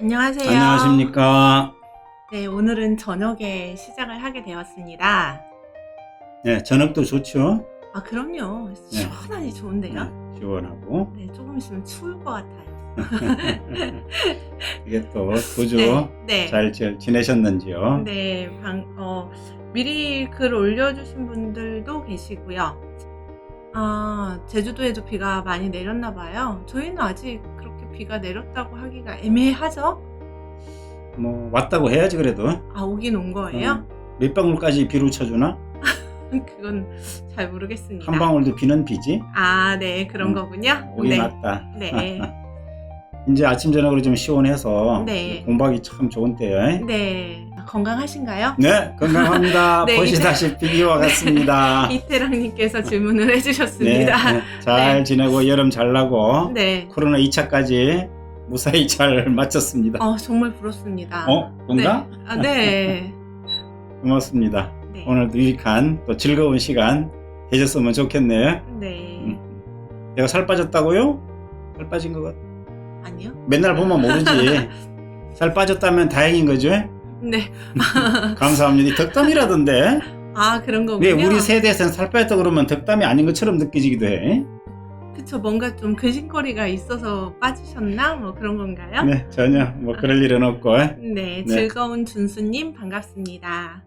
안녕하세요. 안녕하십니까. 네, 오늘은 저녁에 시작을 하게 되었습니다. 네, 저녁도 좋죠. 아, 그럼요. 네. 시원하니 좋은데요? 네, 시원하고. 네, 조금 있으면 추울 것 같아요. 이게 또 9주 네. 잘 지내셨는지요? 네, 미리 글 올려주신 분들도 계시고요. 제주도에도 비가 많이 내렸나 봐요. 저희는 아직 그렇게 비가 내렸다고 하기가 애매하죠? 뭐 왔다고 해야지 그래도. 오긴 온 거예요? 몇 방울까지 비를 쳐주나? 그건 잘 모르겠습니다. 한 방울도 비는 비지? 네, 그런 거군요. 오긴 네. 왔다. 네. 이제 아침 저녁으로 좀 시원해서 네. 공부하기 참 좋은 때요. 네. 건강하신가요? 네, 건강합니다. 네, 보시다시피 이와 같습니다. 이태랑님께서 질문을 해주셨습니다. 네, 잘 네. 지내고 여름 잘 나고 네. 코로나 2차까지 무사히 잘 마쳤습니다. 정말 부럽습니다. 뭔가? 네. 네. 고맙습니다. 네. 오늘도 유익한 또 즐거운 시간 되셨으면 좋겠네요. 네. 내가 살 빠졌다고요? 살 빠진 거 같... 아니요? 맨날 보면 모르지. 살 빠졌다면 다행인 거죠? 네. 감사합니다. 이 덕담이라던데. 그런 거군요. 왜 우리 세대에서는 살 빠졌다 그러면 덕담이 아닌 것처럼 느껴지기도 해. 그쵸, 뭔가 좀 근심거리가 있어서 빠지셨나? 뭐 그런 건가요? 네, 전혀 뭐 그럴 일은 없고. 네, 즐거운 준수님 반갑습니다.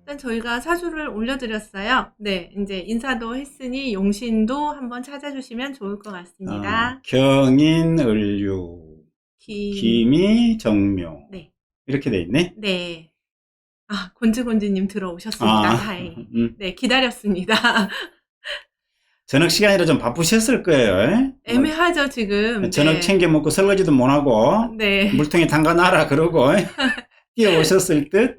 일단 저희가 사주를 올려드렸어요. 네, 이제 인사도 했으니 용신도 한번 찾아주시면 좋을 것 같습니다. 경인, 을류, 기미, 정묘. 네. 이렇게 돼 있네. 네. 곤지곤지님 들어오셨습니다. 다행히. 네, 기다렸습니다. 저녁 시간이라 좀 바쁘셨을 거예요. 애매하죠, 지금. 저녁 네. 챙겨 먹고 설거지도 못 하고 네. 물통에 담가놔라 그러고 뛰어오셨을 듯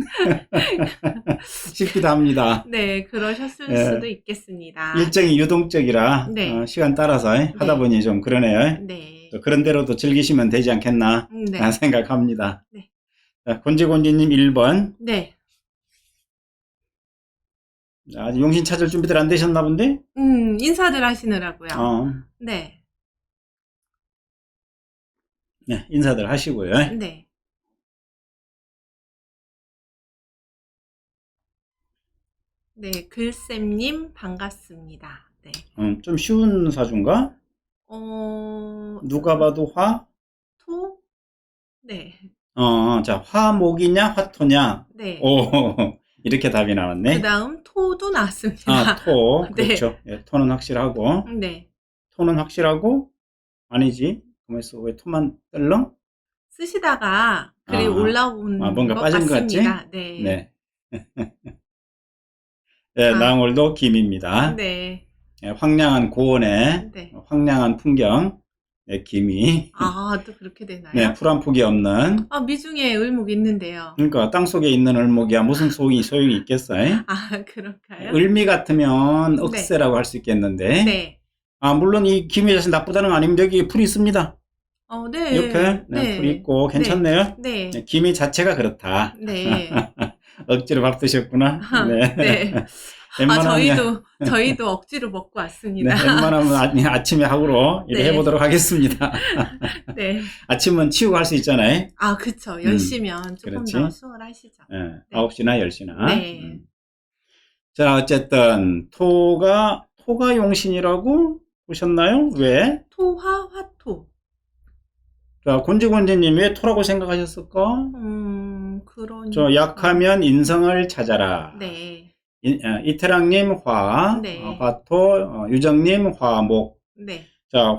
싶기도 합니다. 네, 그러셨을 수도 있겠습니다. 일정이 유동적이라 네. 시간 시간 따라서 하다 보니 좀 그러네요. 네. 또 그런 대로 또 즐기시면 되지 않겠나 네. 생각합니다. 네. 자, 곤지곤지님 1번. 네. 아직 용신 찾을 준비들 안 되셨나 본데? 인사들 하시느라고요. 네. 네, 인사들 하시고요. 네. 네, 글쌤님 반갑습니다. 네. 좀 쉬운 사주인가? 누가 봐도 화? 토? 네. 자, 화목이냐, 화토냐? 네. 오, 이렇게 답이 나왔네. 그 다음 토도 나왔습니다. 토. 네. 그렇죠. 예, 토는 확실하고. 네. 토는 확실하고? 아니지. 그래서 왜 토만 떨렁? 쓰시다가 글이 올라온 뭔가 것 빠진 같습니다. 것 같지? 네. 네, 나물도 김입니다. 네. 예, 황량한 고원에 네. 황량한 풍경, 네, 김이. 또 그렇게 되나요? 네, 풀 한 폭이 없는. 미중에 을목이 있는데요. 그러니까 땅속에 있는 을목이야 무슨 소용이 있겠어요? 그럴까요? 을미 같으면 억세라고 할 수 있겠는데. 네. 물론 이 김이 자신 나쁘다는 건 아닙니다. 여기 풀이 있습니다. 네. 옆에 네. 풀이 있고 괜찮네요. 네. 김이 자체가 그렇다. 네. 억지로 밥 드셨구나. 네. 네. 저희도 억지로 먹고 왔습니다. 네, 웬만하면 아침에 하루로 네. 해보도록 하겠습니다. 네. 아침은 치우고 할 수 있잖아요. 그쵸. 10시면 조금 그렇지. 더 수월하시죠. 네. 9시나 10시나. 네. 자, 어쨌든 토가 용신이라고 보셨나요? 왜? 토화, 화토. 자, 곤지곤지님 왜 토라고 생각하셨을까? 그러니까. 약하면 인성을 찾아라. 네. 이태랑님 화, 네. 화토, 유정님 화목. 네. 자,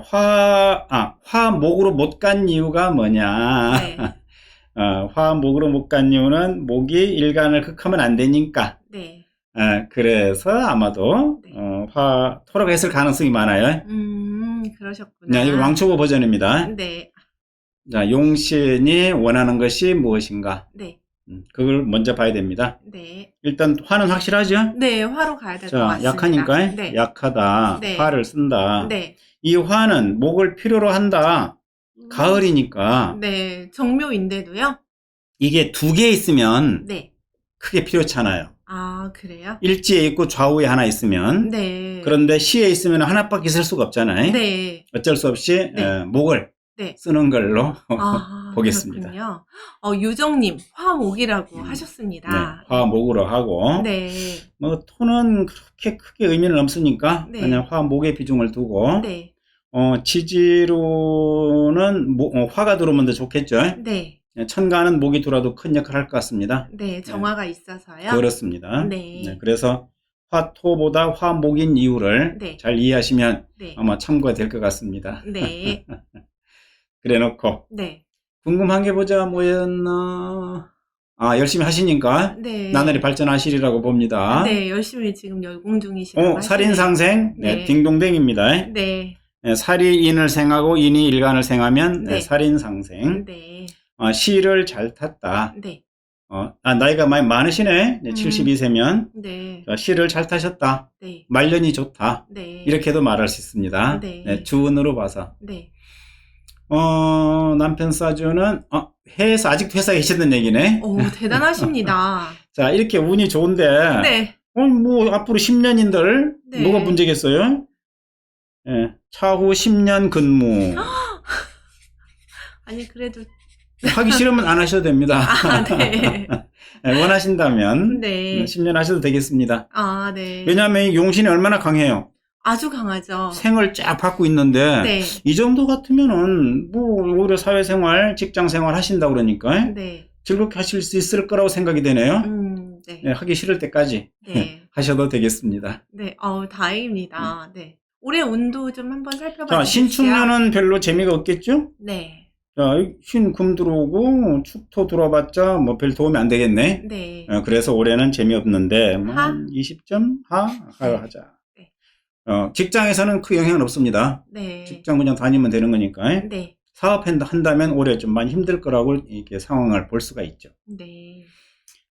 화목으로 못 간 이유가 뭐냐? 네. 화목으로 못 간 이유는 목이 일간을 극하면 안 되니까. 네. 그래서 아마도 네. 토라고 했을 가능성이 많아요. 그러셨구나. 네, 이거 왕초보 버전입니다. 네. 자, 용신이 원하는 것이 무엇인가? 네. 그걸 먼저 봐야 됩니다. 네. 일단 화는 확실하죠? 네, 화로 가야 될 것 자, 같습니다. 약하니까 네. 약하다. 네. 화를 쓴다. 네. 이 화는 목을 필요로 한다. 가을이니까. 네, 정묘인데도요? 이게 두 개 있으면 네. 크게 필요찮아요. 그래요? 일지에 있고 좌우에 하나 있으면. 네. 그런데 시에 있으면 하나밖에 쓸 수가 없잖아요. 네. 어쩔 수 없이 목을 네. 쓰는 걸로 아, 보겠습니다. 그렇군요. 유정님, 화목이라고 네, 하셨습니다. 화목으로 하고 네. 뭐 토는 그렇게 크게 의미는 없으니까 네. 그냥 화목의 비중을 두고 네. 지지로는 화가 들어오면 더 좋겠죠. 네. 천간은 목이 들어와도 큰 역할을 할 것 같습니다. 네, 정화가 있어서요. 그렇습니다. 네. 그래서 화토보다 화목인 이유를 네. 잘 이해하시면 네. 아마 참고가 될 것 같습니다. 네. 그래 놓고 네. 궁금한 게 보자 뭐였나. 열심히 하시니까 네. 나날이 발전하시리라고 봅니다. 네, 열심히 지금 열공 중이시라고 하시네요. 살인상생 네. 딩동댕입니다. 네. 살이 인을 생하고 인이 일간을 생하면 네. 살인상생. 네. 시를 잘 탔다. 네. 나이가 많이 많으시네. 72세면 네. 시를 잘 타셨다. 네. 말년이 좋다. 네. 이렇게도 말할 수 있습니다. 네. 주운으로 봐서. 네. 남편 사주는 아직도 회사에 계시던 얘기네. 오, 대단하십니다. 자, 이렇게 운이 좋은데 네. 뭐 앞으로 10년인들 네. 뭐가 문제겠어요? 차후 10년 근무. 아니, 그래도 하기 싫으면 안 하셔도 됩니다. 네. 원하신다면 네. 10년 하셔도 되겠습니다. 네. 왜냐하면 이 용신이 얼마나 강해요. 아주 강하죠. 생을 쫙 받고 있는데 네. 이 정도 같으면은 뭐 오히려 사회생활, 직장생활 하신다 그러니까 네. 즐겁게 하실 수 있을 거라고 생각이 되네요. 네. 하기 싫을 때까지 네. 하셔도 되겠습니다. 네. 다행입니다. 네. 올해 운도 좀 한번 살펴봐 자, 주시죠. 신축년은 별로 재미가 없겠죠? 네. 자, 신 금 들어오고 축토 들어봤자 뭐 별 도움이 안 되겠네. 네. 그래서 올해는 재미없는데 뭐 하? 20점 하자. 네. 직장에서는 큰 영향은 없습니다. 네. 직장 그냥 다니면 되는 거니까. 네. 사업한다면 올해 좀 많이 힘들 거라고 이렇게 상황을 볼 수가 있죠. 네.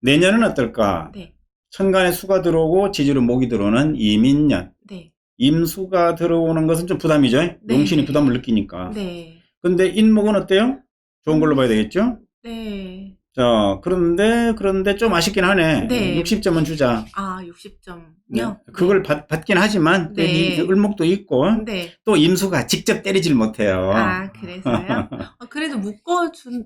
내년은 어떨까? 네. 천간에 수가 들어오고 지지로 목이 들어오는 이민년. 네. 임수가 들어오는 것은 좀 부담이죠. 네. 용신이 부담을 느끼니까. 네. 근데 인목은 어때요? 좋은 걸로 봐야 되겠죠? 네. 자, 그런데 좀 아쉽긴 하네. 네. 60점은 주자. 60점요? 그걸 받긴 하지만 또 네. 이 을목도 있고 네. 또 임수가 직접 때리질 못해요. 그래서요? 그래도 묶어준,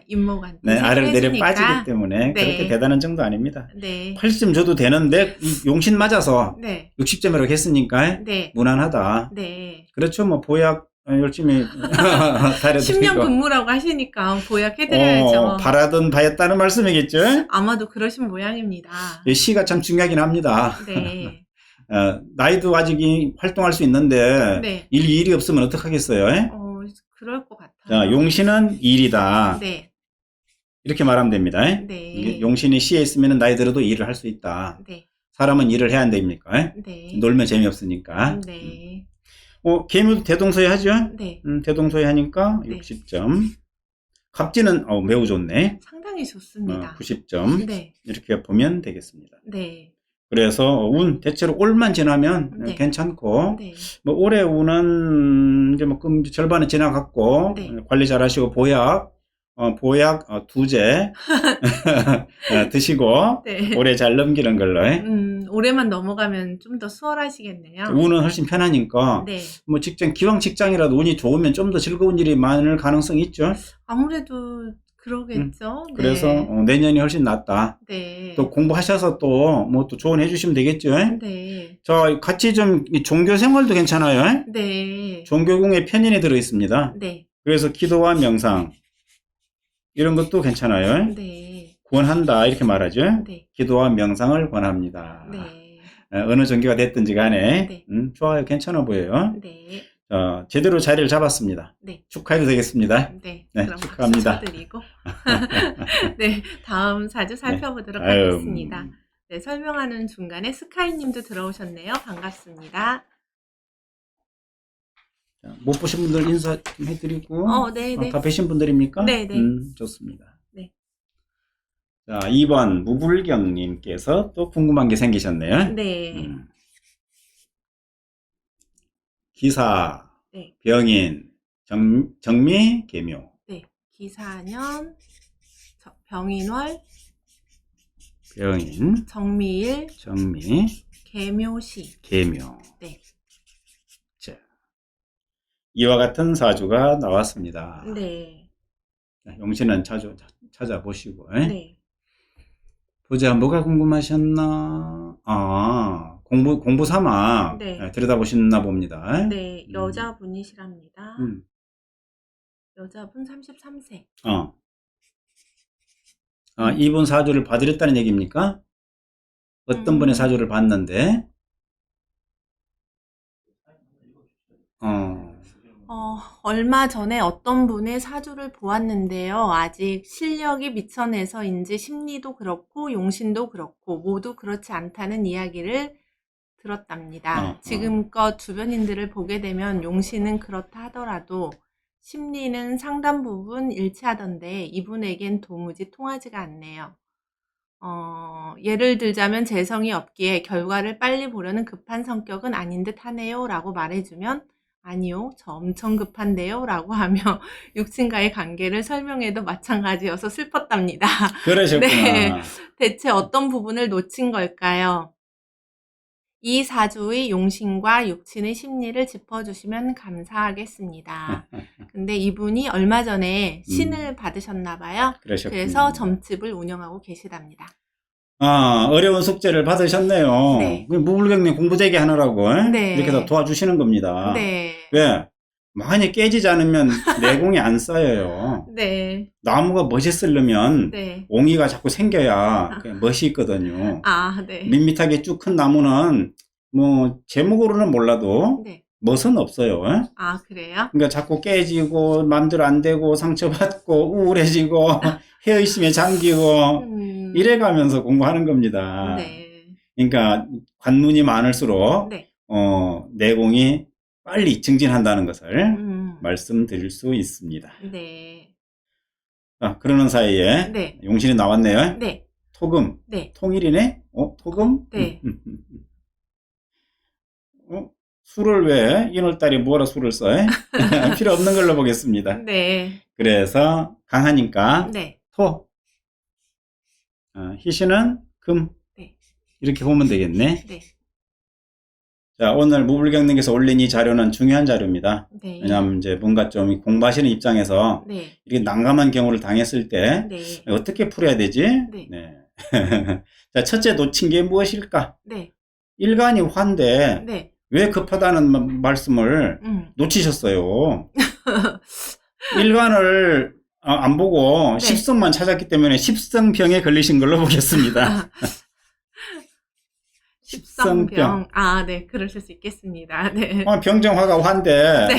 임목한테. 네, 아래로 내려 해주니까. 빠지기 때문에 네. 그렇게 대단한 정도 아닙니다. 네. 80점 줘도 되는데 이 용신 맞아서 네. 60점이라고 했으니까 네. 무난하다. 네. 그렇죠. 뭐 보약 열심히 다려드리고 10년 근무라고 하시니까 보약해드려야죠. 바라던 바였다는 말씀이겠죠? 아마도 그러신 모양입니다. 이 시가 참 중요하긴 합니다. 네. 나이도 아직 활동할 수 있는데 네. 일이 없으면 어떡하겠어요? 그럴 것 같아요. 자, 용신은 일이다. 네. 이렇게 말하면 됩니다. 네. 이게 용신이 시에 있으면 나이 들어도 일을 할 수 있다. 네. 사람은 일을 해야 안 됩니까? 네. 놀면 재미없으니까. 네. 계묘도 대동소이 하죠? 네. 대동소이 하니까 네. 60점. 갑진은 매우 좋네. 상당히 좋습니다. 90점. 네. 이렇게 보면 되겠습니다. 네. 그래서 운 대체로 올만 지나면 네. 괜찮고 네. 뭐 올해 운은 이제 뭐 절반은 지나갔고 네. 관리 잘하시고 보약 2제 드시고 네. 올해 잘 넘기는 걸로. 올해만 넘어가면 좀 더 수월하시겠네요. 운은 훨씬 편하니까 네. 뭐 기왕 직장이라도 운이 좋으면 좀 더 즐거운 일이 많을 가능성이 있죠. 아무래도 그러겠죠. 그래서 네. 내년이 훨씬 낫다. 네. 또 공부하셔서 또 뭐 또 조언해 주시면 되겠죠. 네. 자, 같이 좀 이 종교 생활도 괜찮아요. 네. 종교궁에 편인이 들어 있습니다. 네. 그래서 기도와 명상 이런 것도 괜찮아요. 네. 권한다 이렇게 말하죠. 네. 기도와 명상을 권합니다. 네. 어느 종교가 됐든지 간에 네. 좋아요. 괜찮아 보여요. 네. 제대로 자리를 잡았습니다. 네. 축하해도 되겠습니다. 네. 네, 그럼 축하합니다. 박수 쳐드리고 네, 다음 사주 살펴보도록 아유, 하겠습니다. 네, 설명하는 중간에 스카이님도 들어오셨네요. 반갑습니다. 못 보신 분들 인사 좀 해드리고 네, 네. 다 뵈신 분들입니까? 네, 네. 좋습니다. 네. 자, 2번 무불경님께서 또 궁금한 게 생기셨네요. 네. 기사, 네. 병인, 정미, 계묘. 네. 기사년, 병인월, 병인, 정미일, 정미, 계묘시. 계묘. 네. 자, 이와 같은 사주가 나왔습니다. 네. 용신은 찾아보시고. 예? 네. 보자, 뭐가 궁금하셨나? 공부 삼아 네. 들여다보셨나 봅니다. 네. 여자분이시랍니다. 여자분 33세. 이분 사주를 봐드렸다는 얘기입니까? 어떤 분의 사주를 봤는데? 얼마 전에 어떤 분의 사주를 보았는데요. 아직 실력이 미천해서인지 심리도 그렇고 용신도 그렇고 모두 그렇지 않다는 이야기를 들었답니다. 지금껏 주변인들을 보게 되면 용신은 그렇다 하더라도 심리는 상당 부분 일치하던데 이분에겐 도무지 통하지가 않네요. 예를 들자면 재성이 없기에 결과를 빨리 보려는 급한 성격은 아닌 듯 하네요 라고 말해주면 아니요, 저 엄청 급한데요 라고 하며 육친과의 관계를 설명해도 마찬가지여서 슬펐답니다. 그러셨구나. 네, 대체 어떤 부분을 놓친 걸까요? 이 사주의 용신과 육친의 심리를 짚어주시면 감사하겠습니다. 근데 이분이 얼마 전에 신을 받으셨나 봐요. 그러셨군요. 그래서 점집을 운영하고 계시답니다. 어려운 숙제를 받으셨네요. 네. 무불경님 공부되게 하느라고 네. 이렇게 다 도와주시는 겁니다. 네. 왜? 많이 깨지지 않으면 내공이 안 쌓여요. 네. 나무가 멋이 쓰려면 네. 옹이가 자꾸 생겨야 멋이 있거든요. 네. 밋밋하게 쭉 큰 나무는 뭐 제목으로는 몰라도 네. 멋은 없어요. 그래요? 그러니까 자꾸 깨지고 맘대로 안 되고 상처받고 우울해지고 헤어있음에 잠기고 이래가면서 공부하는 겁니다. 네. 그러니까 관문이 많을수록 네. 내공이 빨리 증진한다는 것을 말씀드릴 수 있습니다. 네. 그러는 사이에 네. 용신이 나왔네요. 네. 토금. 네. 통일이네? 토금? 네. 술을 왜 이월달에 뭐하러 술을 써? 필요 없는 걸로 보겠습니다. 네. 그래서 강하니까 네. 토. 희신은 금. 네. 이렇게 보면 되겠네. 네. 자, 오늘 무불경님께서 올린 이 자료는 중요한 자료입니다. 네. 왜냐하면 이제 뭔가 좀 공부하시는 입장에서 네. 이렇게 난감한 경우를 당했을 때 네. 어떻게 풀어야 되지? 네. 네. 자, 첫째 놓친 게 무엇일까? 네. 일간이 화인데 네. 왜 급하다는 말씀을 놓치셨어요. 일간을 안 보고 네. 십성만 찾았기 때문에 십성병에 걸리신 걸로 보겠습니다. 십성병. 네. 그러실 수 있겠습니다. 네. 병정화가 화인데. 네.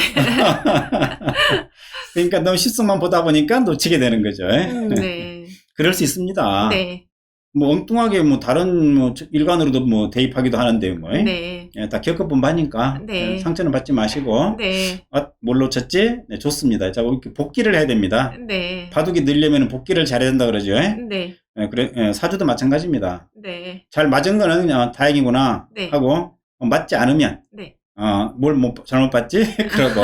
그러니까 너무 십성만 보다 보니까 놓치게 되는 거죠. 네. 그럴 수 있습니다. 네. 뭐 엉뚱하게 뭐 다른 뭐 일간으로도 뭐 대입하기도 하는데 뭐. 네. 다 겪어본 바니까 네. 상처는 받지 마시고. 네. 뭘 놓쳤지? 네, 좋습니다. 자, 이렇게 복기를 해야 됩니다. 네. 바둑이 늘려면 복기를 잘해야 된다 그러죠. 네. 사주도 마찬가지입니다. 네. 잘 맞은 거는 다행이구나 네. 하고 맞지 않으면 네. 뭘 잘못 봤지? 그러고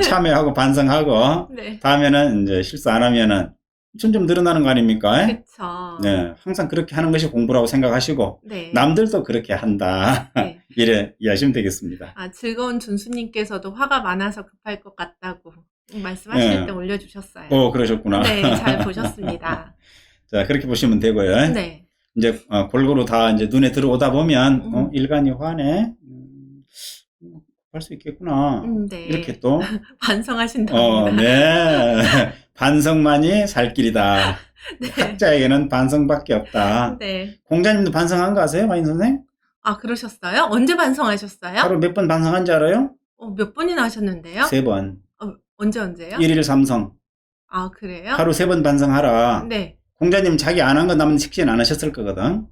참여하고 반성하고 네. 다음에는 이제 실수 안 하면은 점점 늘어나는 거 아닙니까? 그쵸. 네, 항상 그렇게 하는 것이 공부라고 생각하시고 네. 남들도 그렇게 한다. 네. 이래 이해하시면 되겠습니다. 즐거운 준수님께서도 화가 많아서 급할 것 같다고 말씀하실 네. 때 올려주셨어요. 그러셨구나. 네, 잘 보셨습니다. 자, 그렇게 보시면 되고요. 네. 이제 골고루 다 이제 눈에 들어오다 보면 일간이 화네. 할 수 있겠구나. 네. 이렇게 또 반성하신답니다. 네. 반성만이 살 길이다. 네. 학자에게는 반성밖에 없다. 네. 공자님도 반성한 거 아세요, 마인 선생? 그러셨어요? 언제 반성하셨어요? 하루 몇 번 반성한지 알아요? 몇 번이나 하셨는데요? 3번. 언제요? 1일 삼성. 그래요? 하루 3번 반성하라. 네. 공자님 자기 안 한 거 남은 식신 안 하셨을 거거든.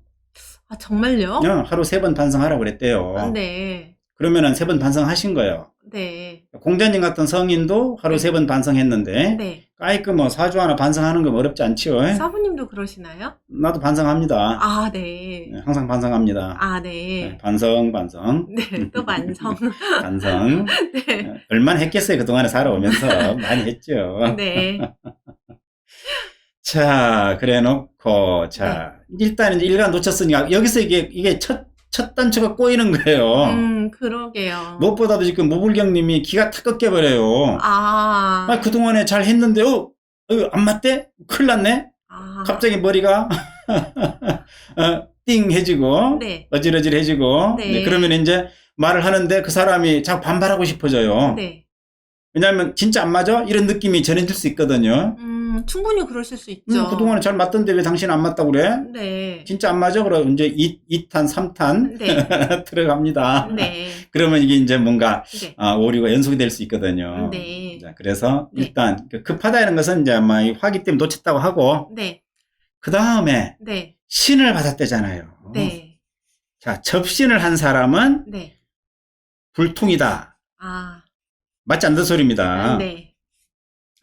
정말요? 하루 3번 반성하라 그랬대요. 네. 그러면은 3번 반성하신 거예요. 네. 공자님 같은 성인도 하루 3번 반성했는데 네. 까이그 뭐 사주 하나 반성하는 거 어렵지 않지요? 사부님도 그러시나요? 나도 반성합니다. 네. 네, 항상 반성합니다. 네. 반성. 네, 또 반성. 반성. 네. 얼마나 했겠어요, 그동안에 살아오면서. 많이 했죠. 네. 자, 그래 놓고, 자, 일단 이제 일간 놓쳤으니까, 여기서 이게 첫 첫 단추가 꼬이는 거예요. 그러게요. 무엇보다도 지금 모불경님이 기가 탁 꺾여버려요. 아, 그동안에 잘 했는데, 안 맞대? 큰일 났네? 아, 갑자기 머리가, 띵 해지고, 네, 어질어질해지고, 네. 그러면 이제 말을 하는데 그 사람이 자꾸 반발하고 싶어져요. 네. 왜냐하면 진짜 안 맞아? 이런 느낌이 전해질 수 있거든요. 충분히 그러실 수 있죠. 그동안에 잘 맞던데 왜 당신 안 맞다고 그래? 네. 진짜 안 맞아? 그럼 이제 2탄, 3탄 네. 들어갑니다. 네. 그러면 이게 이제 뭔가 네. 오류가 연속이 될 수 있거든요. 네. 자, 그래서 네. 일단 급하다 이런 것은 이제 아마 이 화기 때문에 놓쳤다고 하고 네. 그 다음에 네. 신을 받았대잖아요. 네. 자, 접신을 한 사람은 네. 불통이다. 아, 맞지 않는 소리입니다. 네.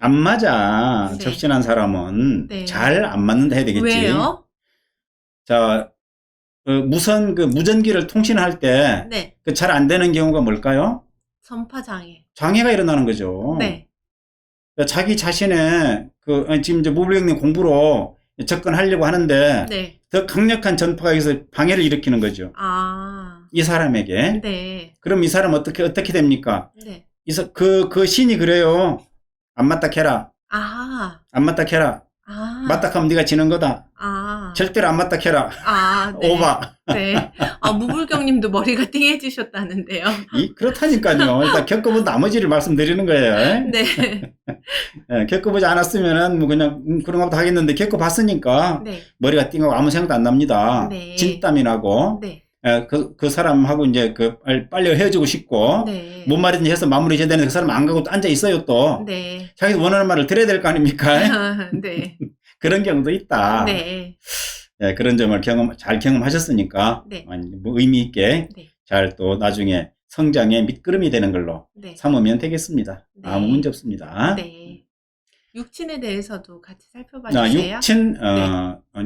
안 맞아. 네. 접신한 사람은 네. 잘 안 맞는다 해야 되겠지. 왜요? 자, 무전기를 통신할 때 네. 잘 안 되는 경우가 뭘까요? 전파 장애. 장애가 일어나는 거죠. 네. 자기 자신의 지금 이제 모블경님 공부로 접근하려고 하는데 네. 더 강력한 전파가 여기서 방해를 일으키는 거죠. 아, 이 사람에게. 네. 그럼 이 사람 어떻게 됩니까? 네. 그 신이 그래요. 안 맞다 캐라. 아, 안 맞다 캐라. 아, 맞다 하면 네가 지는 거다. 아, 절대로 안 맞다 캐라. 아, 네. 오바. 네. 무불경님도 머리가 띵해지셨다는데요. 그렇다니까요. 일단 겪어본 나머지를 말씀드리는 거예요. 네. 예, 겪어보지 않았으면은 뭐 그냥 그런 것도 하겠는데 겪어봤으니까 네. 머리가 띵하고 아무 생각도 안 납니다. 네. 진땀이 나고 네. 그 사람하고 이제 빨리 헤어지고 싶고 네. 뭔 말이든지 해서 마무리 해야 되는데 그 사람 안 가고 또 앉아 있어요 또. 네. 자기도 원하는 말을 들어야 될 거 아닙니까? 네. 그런 경우도 있다. 네. 예, 그런 점을 잘 경험하셨으니까 네. 뭐 의미 있게 네. 잘 또 나중에 성장의 밑거름이 되는 걸로 네. 삼으면 되겠습니다. 네. 아무 문제 없습니다. 네. 육친에 대해서도 같이 살펴봐 주세요.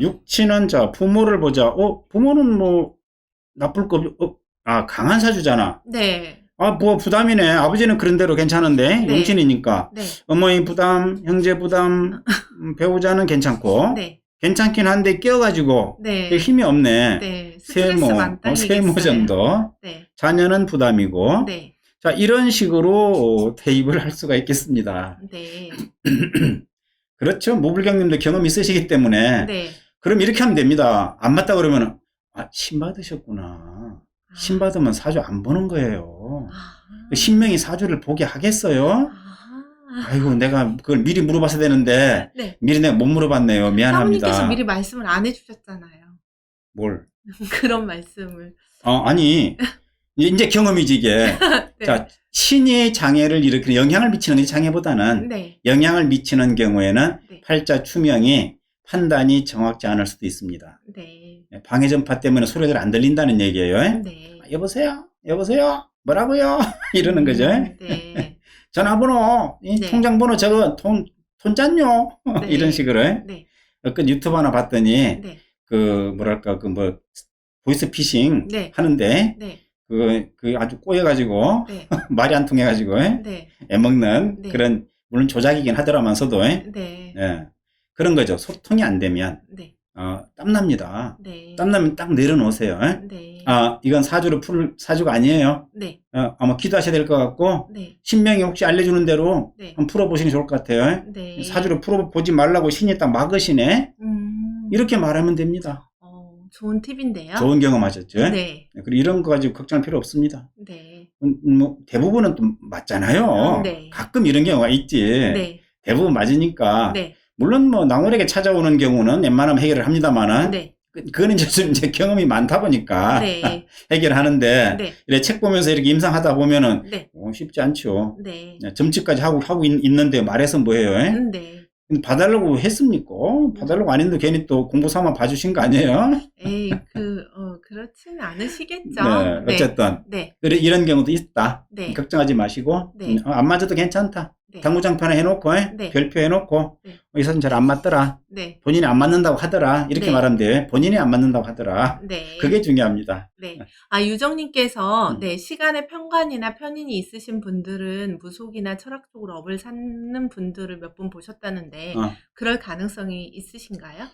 육친은 자, 부모를 보자. 부모는 뭐 나쁠 거 강한 사주잖아. 네. 뭐 부담이네. 아버지는 그런 대로 괜찮은데 네. 용신이니까. 네. 어머니 부담, 형제 부담, 배우자는 괜찮고. 네. 괜찮긴 한데 끼어가지고 네. 힘이 없네. 네. 스트레스 많다니겠어요. 세모 정도. 네. 자녀는 부담이고. 네. 자, 이런 식으로 대입을 할 수가 있겠습니다. 네. 그렇죠. 모불경님도 경험이 있으시기 때문에. 네. 그럼 이렇게 하면 됩니다. 안 맞다 그러면 신 받으셨구나. 신 받으면 사주 안 보는 거예요. 신명이 사주를 보게 하겠어요? 아이고, 내가 그걸 미리 물어봤어야 되는데, 네. 미리 내가 못 물어봤네요. 미안합니다. 사모님께서 미리 말씀을 안 해주셨잖아요. 뭘? 그런 말씀을. 아니, 이제 경험이지, 이게. 네. 자, 신의 장애를 일으키는 영향을 미치는 게 장애보다는 네. 영향을 미치는 경우에는 네. 팔자 추명이 판단이 정확지 않을 수도 있습니다. 네. 방해 전파 때문에 소리가 안 들린다는 얘기예요. 네. 여보세요? 뭐라고요? 이러는 거죠. 네. 전화번호, 네. 통장번호 저거 돈 짰뇨? 네. 이런 식으로. 네. 유튜브 하나 봤더니, 네. 보이스 피싱 네. 하는데, 네. 아주 꼬여가지고, 네. 말이 안 통해가지고, 네. 애먹는 네. 그런, 물론 조작이긴 하더라면서도, 네. 예. 그런 거죠. 소통이 안 되면, 네. 땀납니다. 네. 땀나면 딱 내려놓으세요. 네. 이건 사주를 풀 사주가 아니에요. 네. 아마 기도하셔야 될 것 같고, 네. 신명이 혹시 알려주는 대로 네. 한번 풀어보시는 게 좋을 것 같아요. 네. 사주를 풀어보지 말라고 신이 딱 막으시네? 이렇게 말하면 됩니다. 좋은 팁인데요. 좋은 경험하셨죠? 네. 그리고 이런 거 가지고 걱정할 필요 없습니다. 네. 뭐 대부분은 또 맞잖아요. 네. 가끔 이런 경우가 있지. 네. 대부분 맞으니까. 네. 물론 뭐 낭월에게 찾아오는 경우는 웬만하면 해결을 합니다만은. 네. 그거는 이제 경험이 많다 보니까 네. 해결하는데 네. 이렇게 책 보면서 이렇게 임상하다 보면은 네. 쉽지 않죠. 네. 점집까지 하고 있는데 말해서 뭐해요? 네. 봐달라고 했습니까? 봐달라고 안 했는데 괜히 또 공부 삼아 봐주신 거 아니에요? 에이, 그렇지는 않으시겠죠. 네, 어쨌든 네. 이런 경우도 있다. 네. 걱정하지 마시고 네. 안 맞아도 괜찮다. 네. 당구장판 해놓고 네. 별표해놓고 네. 이 사람 잘 안 맞더라. 네. 본인이 안 맞는다고 하더라. 이렇게 네. 말하면 돼. 본인이 안 맞는다고 하더라. 네. 그게 중요합니다. 네. 유정님께서, 네, 시간에 편관이나 편인이 있으신 분들은 무속이나 철학적으로 업을 사는 분들을 몇 분 보셨다는데, 그럴 가능성이 있으신가요?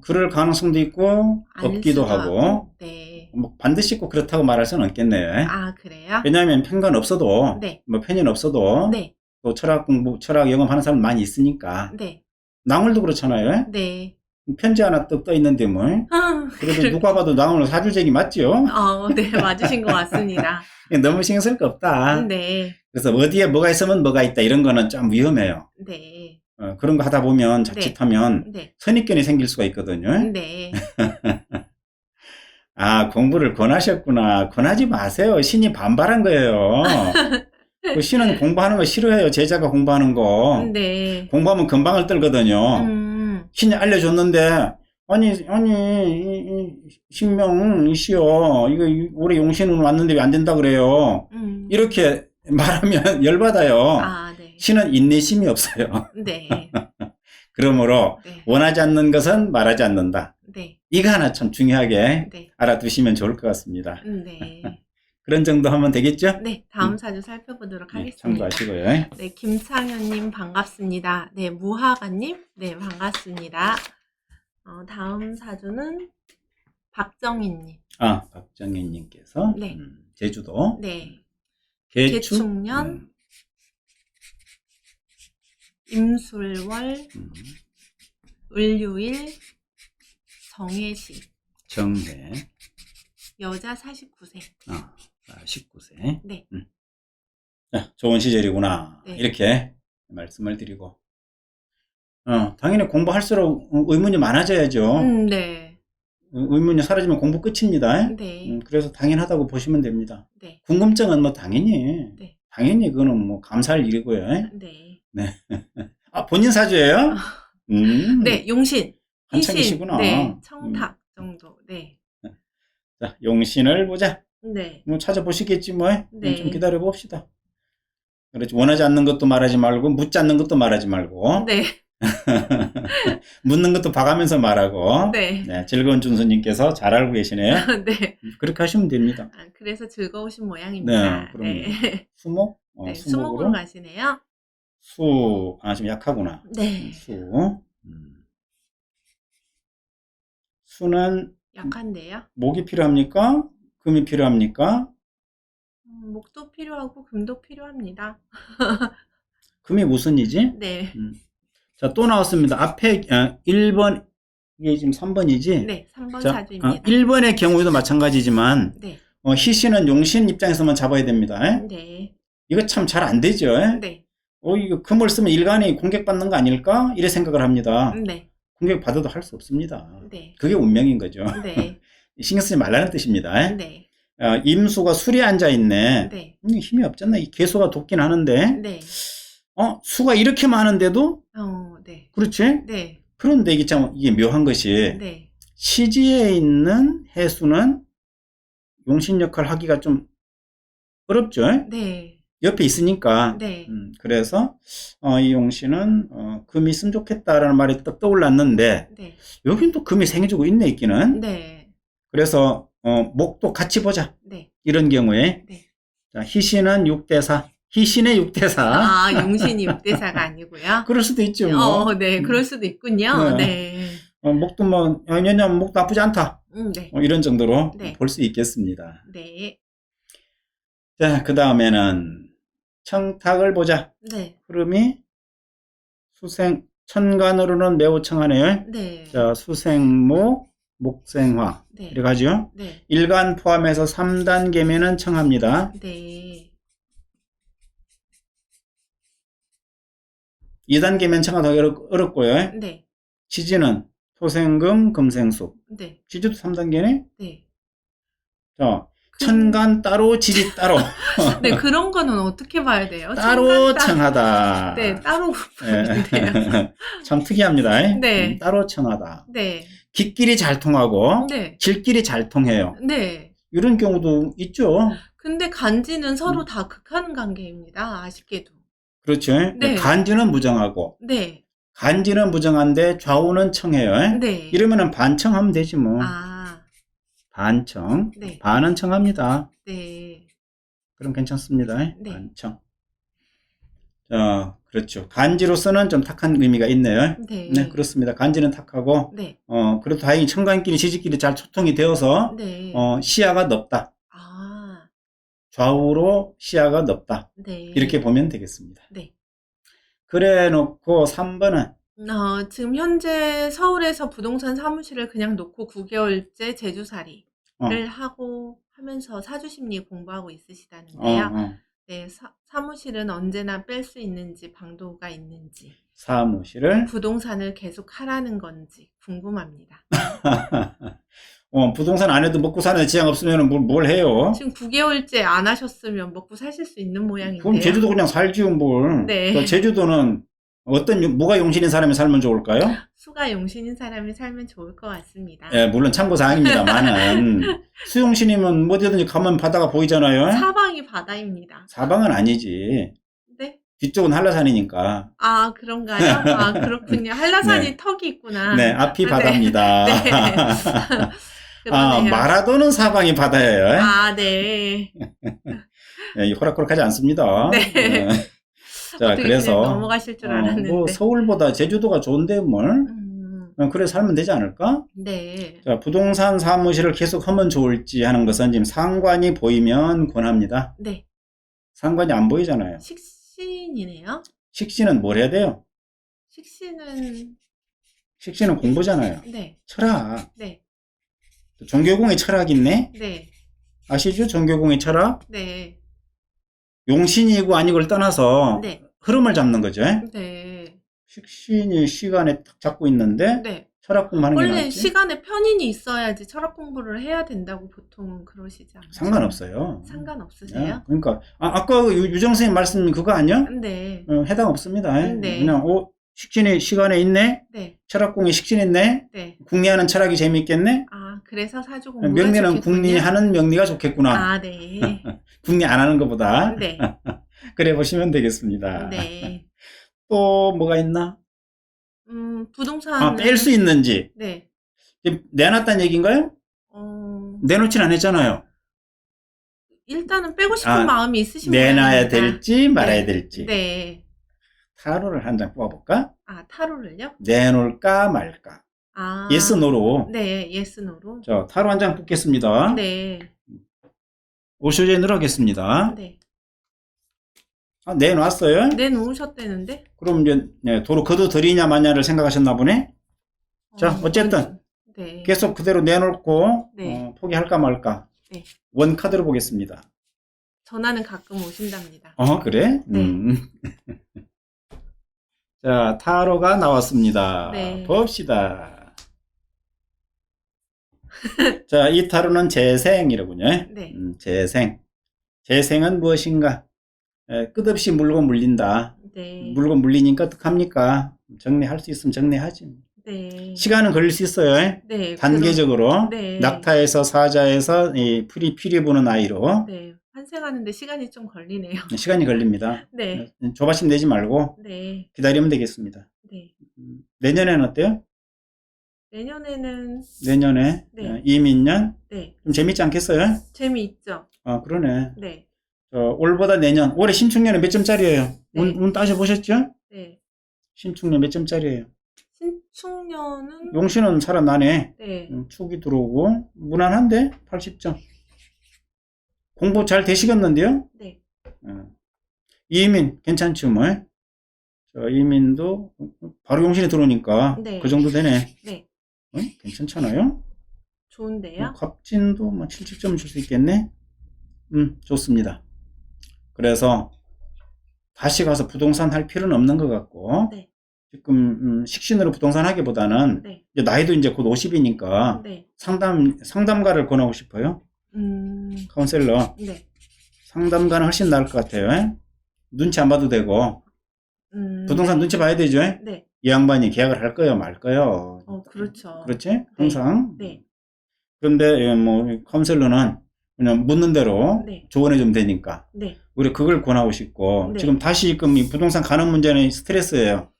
그럴 가능성도 있고, 안 없기도 수도 하고, 네. 뭐 반드시 꼭 그렇다고 말할 수는 없겠네요. 아, 그래요? 왜냐하면 편견 없어도, 네. 뭐 편견 없어도, 네. 또 철학 공부, 철학 영업하는 사람 많이 있으니까. 네. 낭울도 그렇잖아요. 네. 편지 하나 떡 떠 있는데 뭘. 그래도 누가 봐도 낭울 사주쟁이 맞죠? 네, 맞으신 것 같습니다. 너무 신경 쓸 거 없다. 네. 그래서 어디에 뭐가 있으면 뭐가 있다. 이런 거는 좀 위험해요. 네. 그런 거 하다 보면 자칫하면 네. 선입견이 생길 수가 있거든요. 네. 아, 공부를 권하셨구나. 권하지 마세요. 신이 반발한 거예요. 그 신은 공부하는 거 싫어해요. 제자가 공부하는 거. 네. 공부하면 금방을 떨거든요. 신이 알려줬는데, 신명이시여, 이거 올해 용신운 왔는데 왜 안 된다 그래요? 이렇게 말하면 열받아요. 아, 네. 신은 인내심이 없어요. 네. 그러므로 네. 원하지 않는 것은 말하지 않는다. 네. 이거 하나 참 중요하게 네. 알아두시면 좋을 것 같습니다. 네. 그런 정도 하면 되겠죠? 네. 다음 사주 살펴보도록 네, 하겠습니다. 참고하시고요. 네. 김창현님 반갑습니다. 네. 무화과님. 네. 반갑습니다. 다음 사주는 박정희님. 아, 박정희님께서 네. 제주도 네. 개축, 개축년 임술월 을유일 정해시 정해, 여자 49세. 19세. 네. 자, 좋은 시절이구나. 네. 이렇게 말씀을 드리고. 당연히 공부할수록 의문이 많아져야죠. 네. 의문이 사라지면 공부 끝입니다. 네. 그래서 당연하다고 보시면 됩니다. 네. 궁금증은 뭐 당연히, 네. 당연히 그거는 뭐 감사할 일이고요. 네. 네. 아, 본인 사주예요? 네. 용신. 한창이시구나. 네. 청탁 정도. 네. 자, 용신을 보자. 네. 뭐 찾아보시겠지 뭐. 네. 좀 기다려 봅시다. 그렇지. 원하지 않는 것도 말하지 말고, 묻지 않는 것도 말하지 말고. 네. 묻는 것도 봐가면서 말하고. 네. 네, 즐거운 준수님께서 잘 알고 계시네요. 네. 그렇게 하시면 됩니다. 그래서 즐거우신 모양입니다. 네, 그럼요. 네. 수목? 네. 수목으로. 수목으로 가시네요. 좀 약하구나. 네. 수는 약한데요. 목이 필요합니까? 금이 필요합니까? 목도 필요하고 금도 필요합니다. 금이 무슨 이지? 네. 자, 또 나왔습니다. 앞에 1번, 이게 지금 3번이지? 네. 3번 자, 사주입니다. 1번의 경우에도 마찬가지지만, 네. 희씨는 용신 입장에서만 잡아야 됩니다. 네. 이거 참 잘 안 되죠? 네. 이거 금을 쓰면 일간이 공격받는 거 아닐까? 이래 생각을 합니다. 네. 공격받아도 할 수 없습니다. 네. 그게 운명인 거죠. 네. 신경 쓰지 말라는 뜻입니다. 네. 임수가 술이 앉아있네. 네. 힘이 없잖아. 이 개수가 돕긴 하는데. 네. 수가 이렇게 많은데도? 네. 그렇지? 네. 그런데 이게 참, 이게 묘한 것이, 네. 시지에 있는 해수는 용신 역할 하기가 좀 어렵죠? 네. 옆에 있으니까. 네. 그래서, 이 용신은, 금이 있으면 좋겠다라는 말이 딱 떠올랐는데, 네. 여긴 또 금이 생겨주고 있네, 있기는. 네. 그래서, 목도 같이 보자. 네. 이런 경우에. 네. 자, 희신은 6대4. 희신의 6대4. 용신이 6대4가 아니고요. 그럴 수도 있죠, 뭐. 네. 그럴 수도 있군요. 네. 네. 목도 뭐, 왜냐면 목 나쁘지 않다. 네. 이런 정도로 네. 볼 수 있겠습니다. 네. 자, 그 다음에는 청탁을 보자. 네. 흐름이 천간으로는 매우 청하네요. 네. 자, 수생목, 목생화. 네. 이렇게 가죠. 네. 일간 포함해서 3단계면은 청합니다. 네. 2단계면 청하기 어렵고요. 네. 지지는 토생금, 금생숙. 네. 지지도 3단계네? 네. 자, 천간 따로, 지지 따로. 네, 그런 거는 어떻게 봐야 돼요? 따로 청간 청하다. 네, 따로 보면 돼요. 참 특이합니다. 네. 따로 청하다. 네. 깃끼리 잘 통하고, 네. 질끼리 잘 통해요. 네. 이런 경우도 있죠. 근데 간지는 서로 다 극하는 관계입니다. 아쉽게도. 그렇죠. 네. 간지는 무정하고, 네. 간지는 무정한데 좌우는 청해요. 네. 이러면은 반청하면 되지 뭐. 반청. 네. 반은 청합니다. 네. 그럼 괜찮습니다. 네. 반청. 그렇죠. 간지로서는 좀 탁한 의미가 있네요. 네. 네, 그렇습니다. 간지는 탁하고, 네. 그래도 다행히 천간끼리 지지끼리 잘 소통이 되어서, 네. 시야가 넓다. 아, 좌우로 시야가 넓다. 네. 이렇게 보면 되겠습니다. 네. 그래 놓고 3번은, 지금 현재 서울에서 부동산 사무실을 그냥 놓고 9개월째 제주살이를 하고 하면서 사주심리 공부하고 있으시다는데요. 네, 사무실은 언제나 뺄 수 있는지 방도가 있는지 사무실을, 부동산을 계속 하라는 건지 궁금합니다. 부동산 안 해도 먹고 사는 데 지장 없으면 뭘 해요? 지금 9개월째 안 하셨으면 먹고 사실 수 있는 모양인데요. 그럼 제주도 그냥 살지요, 뭘. 네. 그러니까 제주도는 뭐가 용신인 사람이 살면 좋을까요? 수가 용신인 사람이 살면 좋을 것 같습니다. 예, 물론 참고사항입니다만은 수용신이면 어디든지 가면 바다가 보이잖아요. 사방이 바다입니다. 사방은 아니지. 네? 뒤쪽은 한라산이니까. 아, 그런가요? 아, 그렇군요. 한라산이 네. 턱이 있구나. 네, 앞이 네. 바다입니다. 네. 그러네요. 마라도는 사방이 바다예요. 아, 네. 예, 호락호락하지 않습니다. 네. 자, 어떻게 그래서 그냥 넘어가실 줄 알았는데. 뭐 서울보다 제주도가 좋은데 뭘? 그래 살면 되지 않을까? 네. 자, 부동산 사무실을 계속 하면 좋을지 하는 것은 지금 상관이 보이면 권합니다. 네. 상관이 안 보이잖아요. 식신이네요. 식신은 뭘 해야 돼요? 식신은 공부잖아요. 네. 철학. 네. 종교공의 철학이 있네? 네. 아시죠? 종교공의 철학? 네. 용신이고 아니고를 떠나서 네. 흐름을 잡는 거죠. 네. 식신이 시간에 딱 잡고 있는데 네. 철학 공부하는 게 원래 낫지? 시간에 편인이 있어야지 철학 공부를 해야 된다고 보통은 그러시지 않나요? 상관없어요. 상관없으세요? 예, 그러니까 아까 유정 선생님 말씀 그거 아니야? 네. 해당 없습니다. 네. 그냥 식신이 시간에 있네. 네. 철학공이 식신 있네. 네. 궁리하는 철학이 재미있겠네. 아, 그래서 사주 공부가 명리는 좋겠군요. 궁리하는 명리가 좋겠구나. 아, 네. 궁리 안 하는 것보다. 네. 그래 보시면 되겠습니다. 네. 또 뭐가 있나? 부동산. 뺄 수 있는지. 네. 내놨다는 얘기인가요? 내놓진 않았잖아요. 일단은 빼고 싶은 마음이 있으신 내놔야 모양입니다. 될지 말아야 될지. 네. 타로를 한 장 뽑아볼까? 아, 타로를요? 내놓을까 말까. 아. 예스 노로. 네, 예스 노로. 자, 타로 한 장 뽑겠습니다. 네. 오쇼젠으로 하겠습니다. 네. 내놨어요? 내놓으셨다는데? 그럼 이제 도로 거둬들이냐 마냐를 생각하셨나 보네. 자, 어쨌든 네. 계속 그대로 내놓고 네. 포기할까 말까. 네. 원 카드로 보겠습니다. 전화는 가끔 오신답니다. 그래? 네. 자, 타로가 나왔습니다. 네. 봅시다. 자, 이 타로는 재생이라군요. 네. 재생. 재생은 무엇인가? 끝없이 물고 물린다. 네. 물고 물리니까 어떡합니까? 정리할 수 있으면 정리하지. 네. 시간은 걸릴 수 있어요. 네. 단계적으로. 네. 낙타에서 사자에서 피리 보는 아이로. 네. 환생하는데 시간이 좀 걸리네요. 시간이 걸립니다. 네. 조바심 내지 말고 네. 기다리면 되겠습니다. 네. 내년에는 어때요? 내년에는 내년에 네. 이민년 네. 좀 재밌지 않겠어요? 재미있죠. 그러네. 네. 올보다 내년. 올해 신축년은 몇 점짜리예요? 네. 운 따져보셨죠? 네. 신축년 몇 점짜리예요? 신축년은 용신은 살아나네. 네. 축이 들어오고 무난한데 80점. 공부 잘 되시겠는데요? 네. 이민 괜찮죠 뭐? 이민도 바로 용신이 들어오니까 네. 그 정도 되네. 네. 괜찮잖아요? 좋은데요? 갑진도 70점 줄 수 있겠네. 좋습니다. 그래서 다시 가서 부동산 할 필요는 없는 것 같고 네. 지금 식신으로 부동산 하기보다는 네. 이제 나이도 이제 곧 50이니까 네. 상담가를 권하고 싶어요. 카운셀러. 네. 상담가는 훨씬 나을 것 같아요. 눈치 안 봐도 되고 부동산 눈치 봐야 되죠. 네. 이 양반이 계약을 할 거요 말 거요. 그렇죠. 그렇지? 항상. 네. 그런데 뭐 카운셀러는 그냥 묻는 대로 네. 조언해 주면 되니까 네. 우리 그걸 권하고 싶고 네. 지금 다시금 이 부동산 가는 문제는 스트레스예요.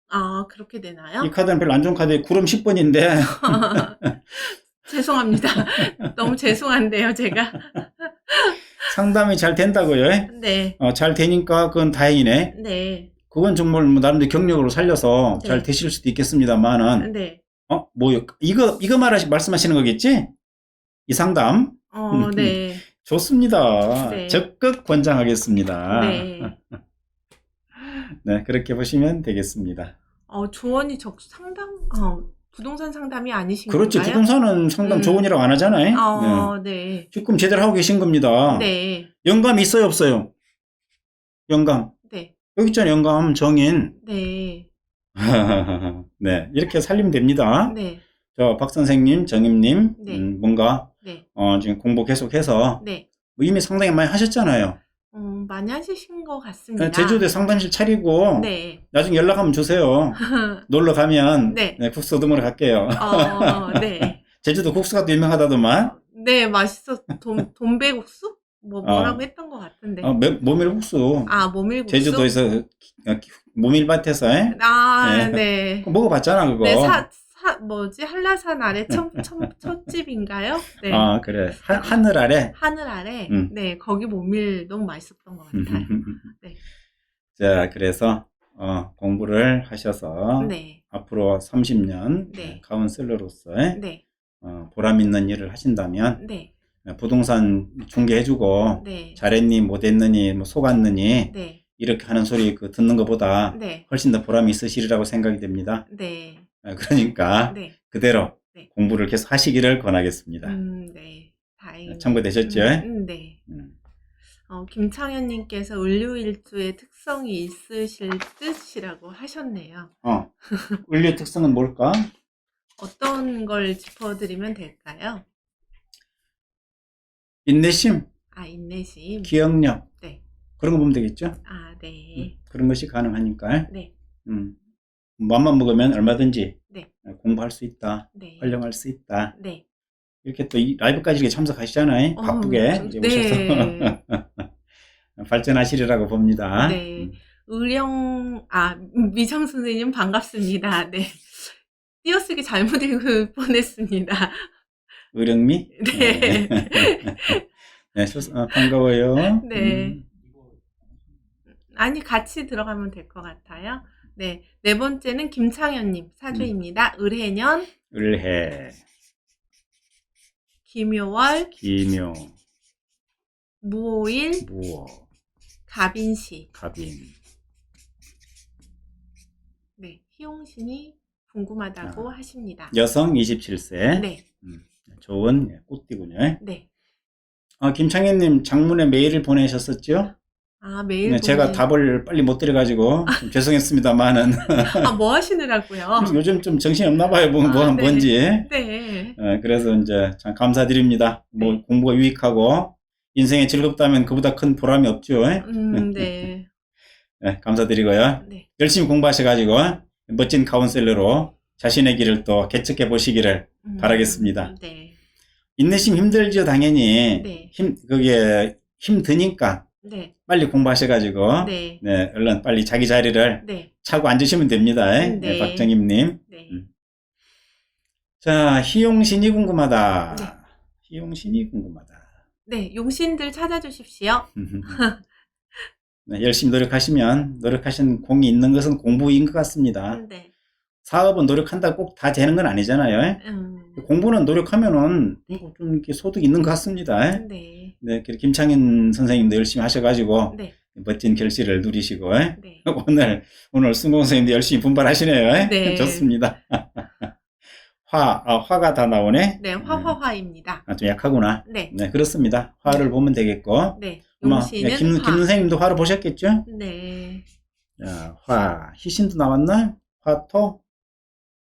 아, 그렇게 되나요? 이 카드는 별로 안 좋은 카드에 구름 10번인데 죄송합니다. 너무 죄송한데요, 제가. 상담이 잘 된다고요? 네, 잘 되니까 그건 다행이네. 네, 그건 정말 뭐 나름대로 경력으로 살려서 네. 잘 되실 수도 있겠습니다만은, 네. 뭐요? 이거 말씀하시는 거겠지? 이 상담? 네, 좋습니다. 네. 적극 권장하겠습니다. 네. 네, 그렇게 보시면 되겠습니다. 조언이 부동산 상담이 아니신 그렇죠. 건가요? 부동산은 상담 조언이라고 안 하잖아요. 네. 네. 지금 제대로 하고 계신 겁니다. 네, 영감 있어요, 없어요? 영감. 네, 여기 있잖아요, 영감, 정인. 네, 네, 이렇게 살리면 됩니다. 네, 박 선생님, 정임님, 네. 뭔가, 네, 지금 공부 계속해서, 네. 이미 상당히 많이 하셨잖아요. 많이 하신 것 같습니다. 제주도에 상담실 차리고, 네. 나중에 연락하면 주세요. 놀러 가면, 네. 국수 얻으러 갈게요. 네. 제주도 국수가 또 유명하다더만. 네, 돈배국수? 뭐라고 했던 것 같은데. 모밀국수. 모밀국수? 제주도에서, 모밀밭에서, 네. 네. 먹어봤잖아, 그거. 네, 한라산 아래 첫집인가요? 네. 그래. 하늘 아래? 하늘 아래? 음. 네, 거기 모밀 너무 맛있었던 것 같아요. 네. 자, 그래서, 공부를 하셔서, 네. 앞으로 30년, 네. 카운슬러로서, 네. 보람 있는 일을 하신다면, 네. 부동산 중개해주고, 네. 잘했니, 못했느니, 뭐 속았느니, 네. 이렇게 하는 소리 듣는 것보다 네. 훨씬 더 보람이 있으시리라고 생각이 됩니다. 네. 그러니까, 네. 그대로 네. 공부를 계속 하시기를 권하겠습니다. 네. 다행입니다. 참고되셨죠? 네. 김창현님께서 을류일주의 특성이 있으실 듯이라고 하셨네요. 을류 특성은 뭘까? 어떤 걸 짚어드리면 될까요? 인내심, 인내심. 기억력, 네. 그런 거 보면 되겠죠? 네. 그런 것이 가능하니까. 네. 맘만 먹으면 얼마든지 네. 공부할 수 있다, 네. 활용할 수 있다. 네. 이렇게 또 이 라이브까지 이렇게 참석하시잖아요. 바쁘게 이제 네. 오셔서 발전하시리라고 봅니다. 네. 미정 선생님 반갑습니다. 네. 띄어쓰기 잘못 읽을 뻔했습니다. 의령미? 네. 네, 반가워요. 네. 아니, 같이 들어가면 될 것 같아요. 네. 네 번째는 김창현님 사주입니다. 을해년, 을해, 김효월, 기묘, 무오일, 무어, 갑인시. 갑인. 네. 희용신이 궁금하다고 하십니다. 여성 27세. 네. 좋은 꽃띠군요. 네. 김창현님 장문에 메일을 보내셨었죠? 메일 제가 답을 빨리 못 드려가지고 좀 죄송했습니다만은. 뭐 하시느라고요? 요즘 좀 정신이 없나 봐요. 네. 뭔지. 네. 그래서 이제 참 감사드립니다. 네. 공부가 유익하고 인생에 즐겁다면 그보다 큰 보람이 없죠. 네. 네, 감사드리고요. 네. 열심히 공부하셔가지고 멋진 카운셀러로 자신의 길을 또 개척해 보시기를 바라겠습니다. 네. 인내심 힘들죠, 당연히. 네. 그게 힘드니까 네. 빨리 공부하셔가지고 네. 얼른 빨리 자기 자리를 네. 차고 앉으시면 됩니다. 네. 박정임님. 네. 자, 희용신이 궁금하다. 네. 희용신이 궁금하다. 네, 용신들 찾아주십시오. 네, 열심히 노력하신 공이 있는 것은 공부인 것 같습니다. 네. 사업은 노력한다고 꼭 다 되는 건 아니잖아요. 공부는 노력하면은 좀 이렇게 소득이 있는 것 같습니다. 네. 네, 김창현 선생님도 열심히 하셔가지고 네. 멋진 결실을 누리시고 네. 오늘 순공 선생님도 열심히 분발하시네요. 네. 좋습니다. 화가 다 나오네. 네, 화입니다. 좀 약하구나. 네. 네, 그렇습니다. 화를 보면 되겠고. 네. 아마 용신은 김 선생님도 화를 보셨겠죠? 네. 자, 희신도 나왔나? 화토?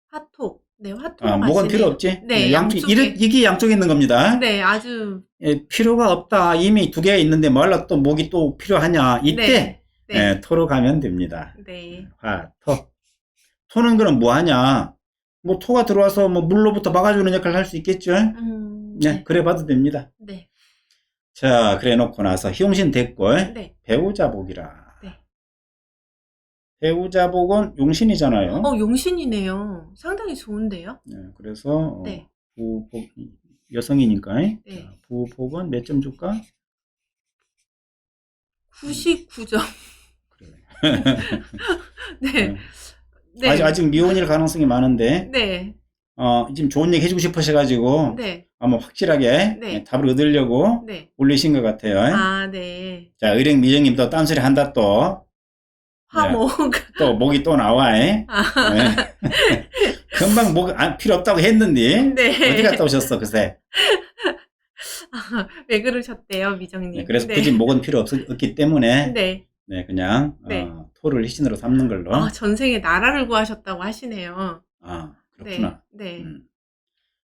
화토. 네, 화토. 목은 필요 없지? 네, 양쪽에. 이게 양쪽에 있는 겁니다. 네, 아주. 필요가 없다. 이미 2개 있는데 뭐하러 또 목이 또 필요하냐. 이때, 네. 토로 가면 됩니다. 네. 화토. 토는 그럼 뭐 하냐? 토가 들어와서 물로부터 막아주는 역할을 할 수 있겠죠? 네, 그래 봐도 됩니다. 네. 자, 그래 놓고 나서 희용신 됐고, 네. 배우자복이라. 네. 배우자복은 용신이잖아요. 용신이네요. 상당히 좋은데요? 네, 그래서 네. 부복, 여성이니까. 네. 자, 부복은 몇 점 줄까? 99점. 그래. 네. 네. 아직 미혼일 가능성이 많은데, 네. 지금 좋은 얘기 해주고 싶으셔가지고, 네. 아마 확실하게 네. 답을 얻으려고 네. 올리신 것 같아요. 아, 네. 자, 의령미정님 또 딴소리 한다 또. 화목. 또 목이 또 나와. 네. 금방 목 필요 없다고 했는데 네. 어디 갔다 오셨어 그새? 왜 그러셨대요, 미정님? 네, 그래서 네. 굳이 목은 필요 없기 때문에 네. 네, 그냥 네. 토를 희신으로 삼는 걸로. 전생에 나라를 구하셨다고 하시네요. 그렇구나. 네.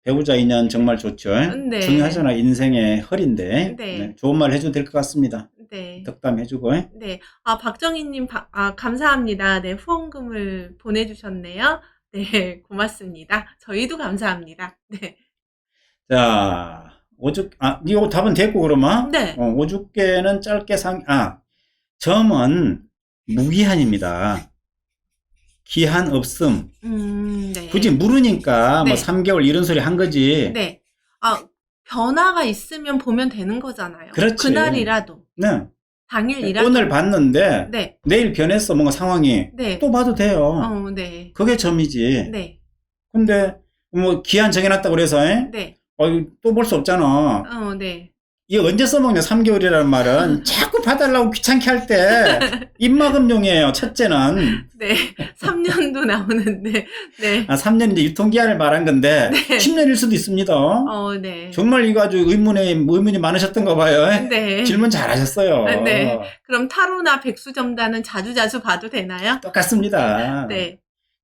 배우자 인연 정말 좋죠. 네. 중요하잖아, 인생의 허리인데. 네. 네, 좋은 말 해줘도 될 것 같습니다. 네. 덕담해주고. 네. 박정희님, 감사합니다. 네, 후원금을 보내주셨네요. 네, 고맙습니다. 저희도 감사합니다. 네. 자, 이거 답은 됐고, 그러면? 네. 오죽게는 짧게 점은 무기한입니다. 기한 없음. 네. 굳이 물으니까 네. 뭐 3개월 이런 소리 한 거지. 네. 변화가 있으면 보면 되는 거잖아요. 그렇지. 그날이라도. 네. 당일이라도. 오늘 봤는데, 네. 내일 변했어, 뭔가 상황이. 네. 또 봐도 돼요. 네. 그게 점이지. 네. 근데, 뭐, 기한 정해놨다고 그래서, 네. 또 볼 수 없잖아. 네. 이거 언제 써먹냐, 3개월이라는 말은. 자꾸 봐달라고 귀찮게 할 때, 입막음용이에요, 첫째는. 네. 3년도 나오는데, 네. 3년 이제 유통기한을 말한 건데, 네. 10년일 수도 있습니다. 네. 정말 이거 아주 의문이 많으셨던가 봐요. 네. 질문 잘하셨어요. 네. 그럼 타로나 백수점단은 자주자주 봐도 되나요? 똑같습니다. 네.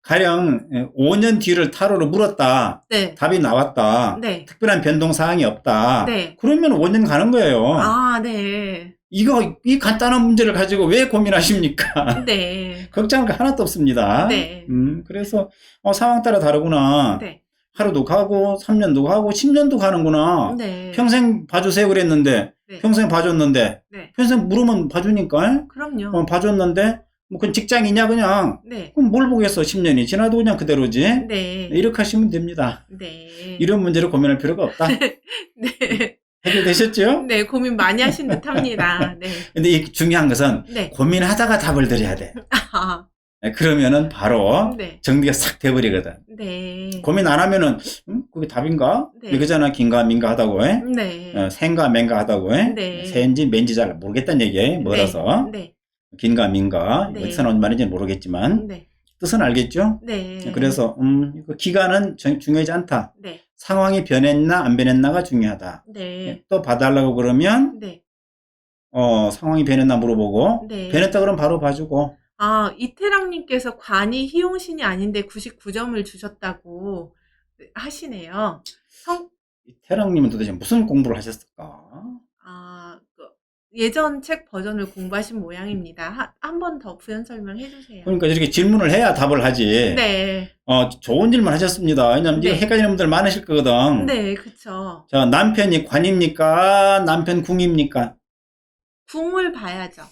가령 5년 뒤를 타로로 물었다. 네. 답이 나왔다. 네. 특별한 변동사항이 없다. 네. 그러면 5년 가는 거예요. 네. 이 간단한 문제를 가지고 왜 고민하십니까? 네. 걱정할 거 하나도 없습니다. 네. 그래서 상황 따라 다르구나. 네. 하루도 가고 3년도 가고 10년도 가는구나. 네. 평생 봐주세요 그랬는데 네. 평생 봐줬는데 네. 평생 물으면 봐주니까 그럼요. 봐줬는데 뭐 그건 직장이냐 그냥 네. 그럼 뭘 보겠어 10년이 지나도 그냥 그대로지. 네. 이렇게 하시면 됩니다. 네. 이런 문제를 고민할 필요가 없다. 네. 해결되셨죠? 네. 고민 많이 하신 듯 합니다. 네. 근데 이 중요한 것은 네. 고민하다가 답을 드려야 돼. 그러면은 바로 네. 정리가 싹 돼버리거든. 네. 고민 안 하면은 그게 답인가? 네. 이거잖아. 긴가 민가 하다고 해. 네. 생가 맨가 하다고 해. 네. 새인지 맨지 잘 모르겠다는 얘기에 멀어서 네. 긴가 민가 네. 어디서 나온 말인지는 모르겠지만 네. 뜻은 알겠죠? 네. 그래서 그 기간은 중요하지 않다. 네. 상황이 변했나 안 변했나가 중요하다. 네. 또 봐달라고 그러면 네. 상황이 변했나 물어보고 네. 변했다 그러면 바로 봐주고. 이태랑님께서 관이 희용신이 아닌데 99점을 주셨다고 하시네요. 태랑님은 도대체 무슨 공부를 하셨을까? 예전 책 버전을 공부하신 모양입니다. 한 번 더 부연 설명해 주세요. 그러니까 이렇게 질문을 해야 답을 하지. 네. 좋은 질문 하셨습니다. 왜냐면 네. 이거 헷갈리는 분들 많으실 거거든. 네, 그쵸. 자, 남편이 관입니까? 남편 궁입니까? 궁을 봐야죠.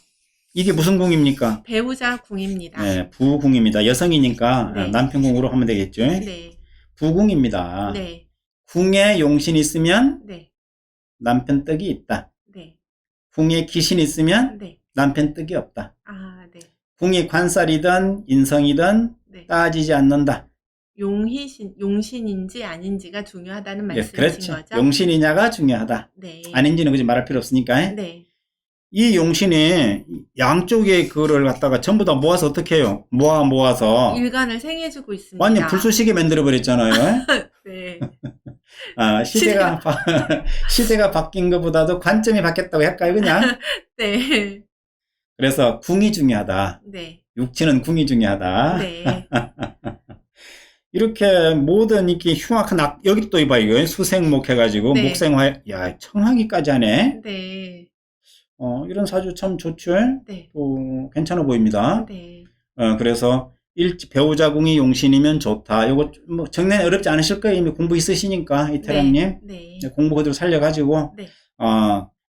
이게 무슨 궁입니까? 배우자 궁입니다. 네, 부궁입니다. 여성이니까 네. 남편 궁으로 하면 되겠죠. 네. 부궁입니다. 네. 궁에 용신이 있으면 네. 남편 떡이 있다. 네. 궁에 귀신이 있으면 네. 남편 떡이 없다. 네. 궁이 관살이든 인성이든 네. 따지지 않는다. 용신인지 아닌지가 중요하다는 네, 말씀이신 그렇죠. 거죠? 용신이냐가 중요하다. 네. 아닌지는 굳이 말할 필요 없으니까. 네. 이 용신이 양쪽에 그거를 갖다가 전부 다 모아서 어떻게 해요? 모아서 일간을 생해주고 있습니다. 완전 불쏘시개 만들어 버렸잖아요. 네. 시대가 바뀐 것보다도 관점이 바뀌었다고 할까요, 그냥? 네. 그래서 궁이 중요하다. 네. 육체는 궁이 중요하다. 네. 이렇게 모든 이렇게 흉악한 여기 또 이봐 이거 수생목 해가지고 네. 목생화 청하기까지 하네. 네. 이런 사주 참 좋죠. 네. 또 괜찮아 보입니다. 네. 그래서 배우자궁이 용신이면 좋다. 요거 뭐 정리는 어렵지 않으실 거예요. 이미 공부 있으시니까 이태랑님. 네. 공부 그대로 살려가지고 네.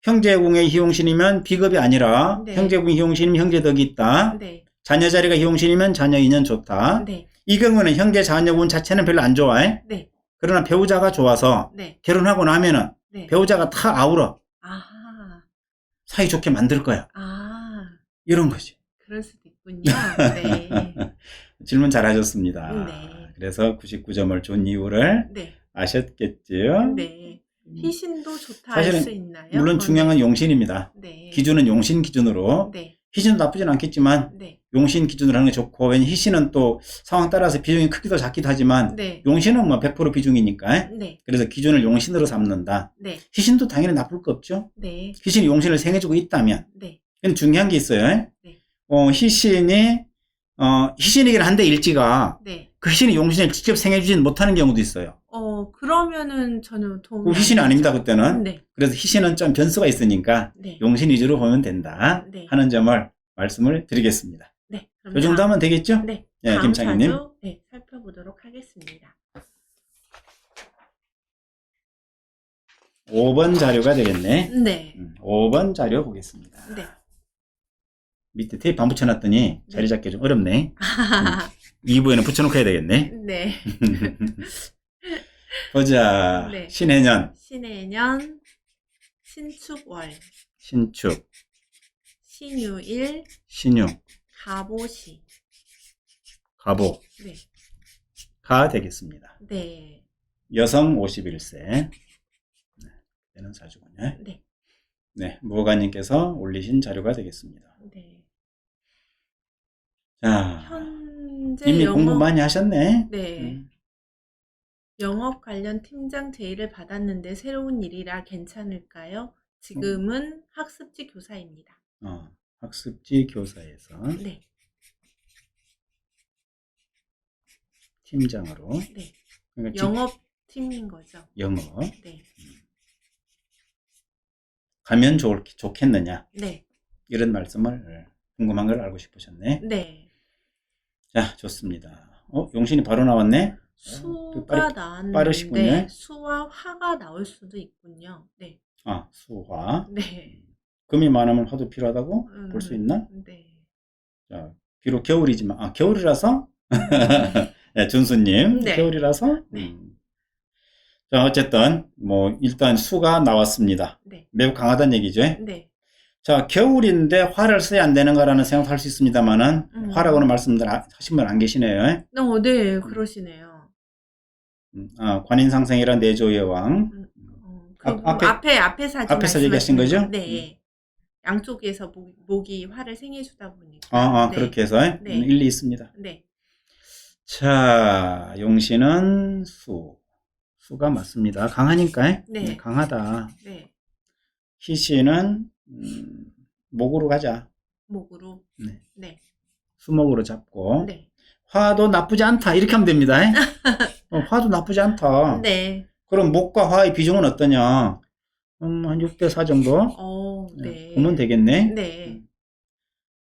형제궁의 희용신이면 비겁이 아니라 네. 형제궁 희용신이면 형제덕이 있다. 네. 자녀 자리가 희용신이면 자녀 인연 좋다. 네. 이 경우는 형제 자녀운 자체는 별로 안 좋아해. 네. 그러나 배우자가 좋아서 네. 결혼하고 나면은 네. 배우자가 다 아우러 아하. 사이좋게 만들 거야. 아. 이런 거지. 그럴 수도 있군요. 네. 질문 잘하셨습니다. 네. 그래서 99점을 준 이유를 네. 아셨겠지요? 네. 희신도 좋다 할 사실은 수 있나요? 물론 중요한 건 용신입니다. 네. 기준은 용신 기준으로. 네. 희신도 나쁘진 않겠지만 네. 용신 기준으로 하는 게 좋고, 왜냐면 희신은 또 상황 따라서 비중이 크기도 작기도 하지만 네. 용신은 뭐 100% 비중이니까. 네. 그래서 기준을 용신으로 삼는다. 네. 희신도 당연히 나쁠 거 없죠. 네. 희신이 용신을 생해주고 있다면. 네. 근데 중요한 게 있어요. 네. 희신이긴 한데 일지가 네. 그 희신이 용신을 직접 생해주진 못하는 경우도 있어요. 그러면은 전혀 도움이 그 희신이 안 아닙니다, 되죠. 그때는. 네. 그래서 희신은 좀 변수가 있으니까 네. 용신 위주로 보면 된다 네. 하는 점을 말씀을 드리겠습니다. 네. 이 정도 하면 되겠죠? 네. 네, 다음 김창희님. 사주 네, 살펴보도록 하겠습니다. 5번 자료가 되겠네. 네. 5번 자료 보겠습니다. 네. 밑에 테이프 안 붙여놨더니 자리 잡기 좀 어렵네. 2부에는 붙여놓고 해야 되겠네. 네. 보자. 네. 신해년, 신해년, 신축월, 신축, 신유일, 신유, 갑오시. 갑오가 네. 되겠습니다. 네. 여성 51세. 되는 사주군요. 네. 네, 무호가님께서 올리신 자료가 되겠습니다. 네. 자, 현재 이미 공부 많이 하셨네. 네. 영업 관련 팀장 제의를 받았는데 새로운 일이라 괜찮을까요? 지금은 학습지 교사입니다. 학습지 교사에서 네. 팀장으로. 네. 그러니까 영업팀인 거죠. 영업. 네. 가면 좋겠느냐. 네. 이런 말씀을 궁금한 걸 알고 싶으셨네. 네. 자, 좋습니다. 용신이 바로 나왔네. 수가 빠르시군요. 나왔는데 수와 화가 나올 수도 있군요. 네. 수화. 네. 금이 많으면 화도 필요하다고 볼 수 있나? 네. 자, 비록 겨울이지만, 겨울이라서? 네, 준수님. 네. 겨울이라서? 네. 자, 어쨌든, 일단 수가 나왔습니다. 네. 매우 강하다는 얘기죠. 네. 자, 겨울인데 화를 써야 안 되는 거라는 생각할 수 있습니다만은, 화라고는 말씀들 하신 분 안 계시네요. 네, 그러시네요. 관인상생이란 내조의 왕. 앞에 사진 앞에서 얘기하신 거죠? 네. 양쪽에서 목이 화를 생해주다 보니까. 네. 그렇게 해서 네. 일리 있습니다. 네. 자, 용신은 수가 맞습니다. 강하니까. 네. 강하다. 네. 희신은 목으로 가자. 목으로. 네. 네. 수목으로 잡고. 네. 화도 나쁘지 않다. 이렇게 하면 됩니다. 화도 나쁘지 않다. 네. 그럼 목과 화의 비중은 어떠냐? 한 6대4 정도? 네. 보면 되겠네. 네.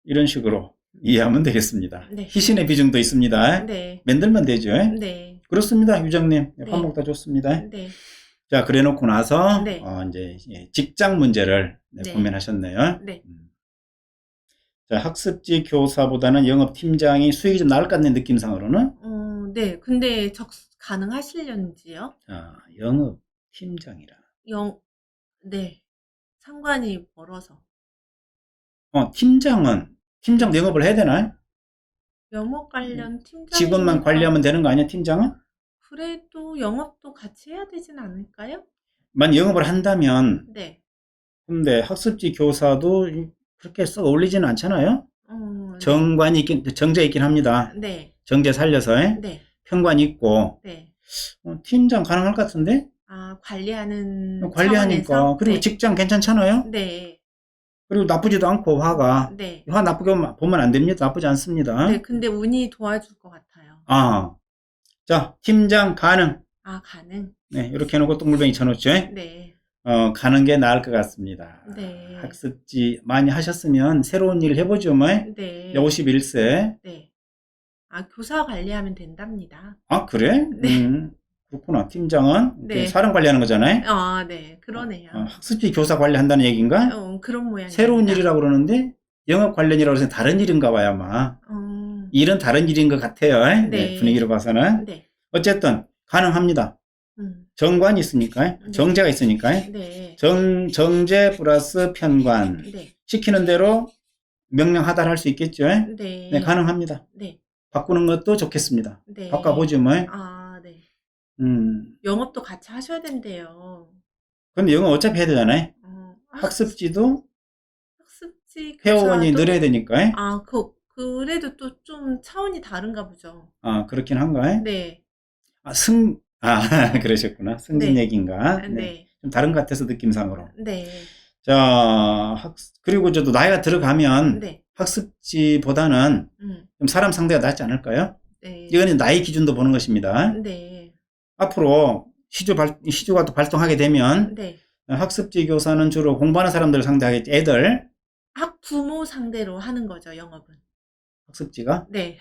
이런 식으로 이해하면 되겠습니다. 네. 희신의 비중도 있습니다. 네. 만들면 되죠. 네. 그렇습니다, 유정님. 네. 화목 다 좋습니다. 네. 자, 그래 놓고 나서, 네. 이제 직장 문제를 네. 고민하셨네요. 네. 자, 학습지 교사보다는 영업팀장이 수익이 좀 나을 것 같네, 느낌상으로는. 네. 근데 가능하실런지요? 자, 영업팀장이라. 네. 상관이 멀어서. 팀장 영업을 해야 되나요? 영업 관련 팀장. 직원만 관리하면 되는 거 아니야, 팀장은? 그래도 영업도 같이 해야 되진 않을까요? 만 영업을 한다면, 네. 근데 학습지 교사도 그렇게 썩 어울리지는 않잖아요? 정제 있긴 합니다. 네. 정제 살려서, 네. 편관 있고, 네. 팀장 가능할 것 같은데? 관리하니까. 차원에서? 그리고 네. 직장 괜찮잖아요? 네. 그리고 나쁘지도 않고, 화가. 네. 화 나쁘게 보면 안 됩니다. 나쁘지 않습니다. 네, 근데 운이 도와줄 것 같아요. 자, 팀장 가능. 가능. 네, 이렇게 해놓고 똥물뱅이 쳐놓죠. 네. 가는 게 나을 것 같습니다. 네. 학습지 많이 하셨으면 새로운 일을 해보죠, 뭐. 네. 51세. 네. 교사 관리하면 된답니다. 그래? 네. 그렇구나. 팀장은 네. 사람 관리하는 거잖아요. 네. 그러네요. 학습지 교사 관리한다는 얘기인가? 그런 모양입니다. 새로운 일이라고 그러는데 영업 관련이라고 해서 다른 일인가 봐요, 아마. 음. 일은 다른 일인 것 같아요. 네. 분위기로 봐서는. 네. 어쨌든 가능합니다. 정관이 있으니까, 네. 정제가 있으니까, 네. 정제 플러스 편관. 네. 시키는 대로 명령 하달할 수 있겠죠? 네. 네, 가능합니다. 네. 바꾸는 것도 좋겠습니다. 네. 바꿔보지 뭐. 아, 네. 음. 영업도 같이 하셔야 된대요. 근데 영어 어차피 해야 되잖아요. 학습지 회원이 교사도 늘어야 되니까. 아, 그래도 또 좀 차원이 다른가 보죠. 아, 그렇긴 한가요? 네. 그러셨구나. 승진 네. 얘기인가? 네. 네. 좀 다른 것 같아서 느낌상으로. 네. 자, 그리고 저도 나이가 들어가면 네. 학습지보다는 좀 사람 상대가 낫지 않을까요? 네. 이거는 나이 기준도 보는 것입니다. 네. 앞으로 시주가 또 발동하게 되면 네. 학습지 교사는 주로 공부하는 사람들을 상대하겠지. 애들. 학부모 상대로 하는 거죠, 영업은. 학습지가? 네.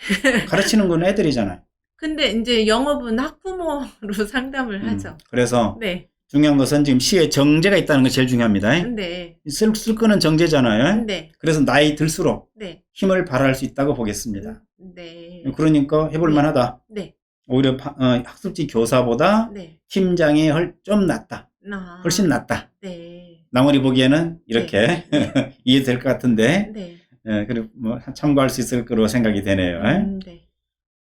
가르치는 건 애들이잖아요. 근데 이제 영업은 학부모로 상담을 하죠. 그래서 네. 중요한 것은 지금 시에 정제가 있다는 게 제일 중요합니다. 네. 쓸 거는 정제잖아요. 네. 그래서 나이 들수록 네. 힘을 발휘할 수 있다고 보겠습니다. 네. 그러니까 해볼 만하다. 네. 오히려 학습지 교사보다 네. 팀장이 좀 낫다. 훨씬 낫다. 네. 나머지 보기에는 이렇게 네. 이해될 것 같은데, 네. 그리고 뭐 참고할 수 있을 거로 생각이 되네요. 네.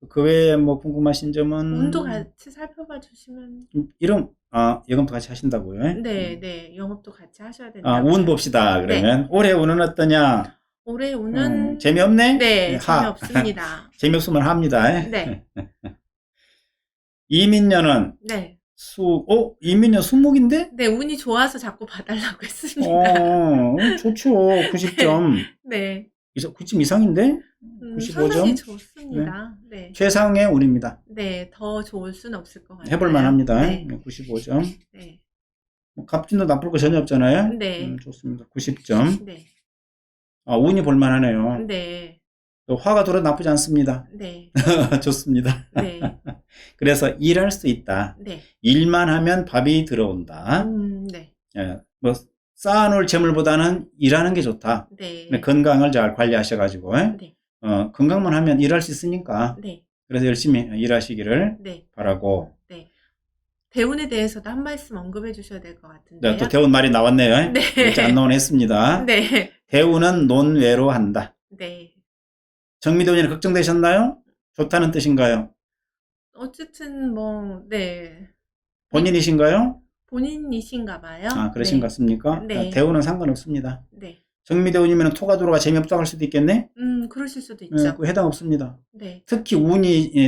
그 외에 뭐 궁금하신 점은 운도 같이 살펴봐 주시면 영업도 같이 하신다고요? 네, 네. 영업도 같이 하셔야 된다. 운 봅시다. 그러면 올해 운은 어떠냐? 올해 운은 재미없네? 네, 재미없습니다. 재미없으면 합니다. 네. 이민년은 네. 이민년 수목인데? 네, 운이 좋아서 자꾸 봐달라고 했습니다. 좋죠. 90점. 네. 90점 이상인데? 95점? 상당히 좋습니다. 네. 최상의 운입니다. 네, 더 좋을 수는 없을 것 같아요. 해볼만 합니다. 네. 95점. 네. 갑진도 나쁠 거 전혀 없잖아요. 네. 좋습니다. 90점. 네. 운이 볼만하네요. 네. 또 화가 돌아 나쁘지 않습니다. 네. 좋습니다. 네. 그래서 일할 수 있다. 네. 일만 하면 밥이 들어온다. 네. 뭐 쌓아놓을 재물보다는 일하는 게 좋다. 네. 건강을 잘 관리하셔가지고 네. 건강만 하면 일할 수 있으니까. 네. 그래서 열심히 일하시기를 네. 바라고. 네. 대운에 대해서도 한 말씀 언급해 주셔야 될 것 같은데요. 네, 또 대운 말이 나왔네요. 네. 이렇게 안 나오네 했습니다. 네. 대운은 논외로 한다. 네. 정미대운이 걱정되셨나요? 좋다는 뜻인가요? 어쨌든 네. 본인이신가요? 본인이신가 봐요. 그러신 것 같습니까? 네. 대운은 상관없습니다. 네. 정미대운이면 토가 들어가 재미없다고 할 수도 있겠네? 그러실 수도 있죠. 그 해당 없습니다. 네. 특히